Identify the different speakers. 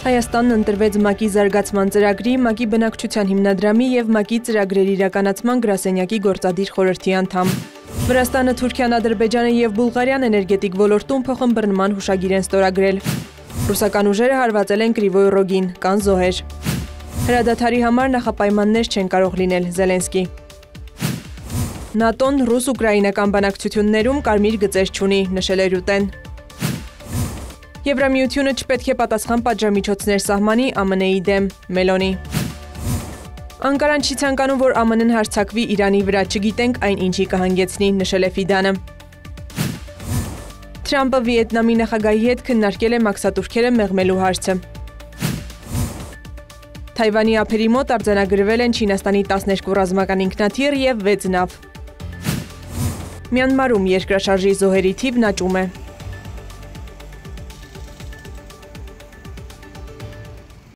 Speaker 1: Հայաստանն ընտրվեց ՄԱԿ-ի զարգացման ծրագրի, ՄԱԿ-ի բնակչության հիմնադրամի և ՄԱԿ-ի ծրագրերի իրականացման գրասենյակի գործադիր խորհրդի անդամ։ Վրաստանը, Թուրքիան, Ադրբեջանը և Բուլղարիան էներգետիկ ոլորտում փոխըմբռնման հուշագիր են ստորագրել։ Ռուսական ուժերը հարվածել են Կրիվոյ Ռոգին, կան զոհեր։ Հրադադարի համար նախապայմաններ չեն կարող լինել, Զելենսկի։ ՆԱՏՕ-ն ռուս-ուկրաինական բանակցություններում կարմիր գծեր չունի, նշել է Ռյուտեն։ Եվրամիությունը չպետք է պատասխան պատժամիջոցներ սահմանի ԱՄՆ-ի դեմ, Մելոնի։ Անկարան չի ցանկանում, որ ԱՄՆ-ն հարձակվի Իրանի վրա, չգիտենք այն ինչի կհանգեցնի, նշել է Ֆիդանը։ Թրամփը Վիետնամի նախագահի հետ քննարկել է մաքսատուրքերը մեղմելու հարցը։ Թայվանի ափերի մոտ արձանագրվել են Չինաստանի 12 ռազմական ինքնաթիռ և 6 նավ։ Մյանմարում երկրաշարժի զոհերի թիվն աճում է։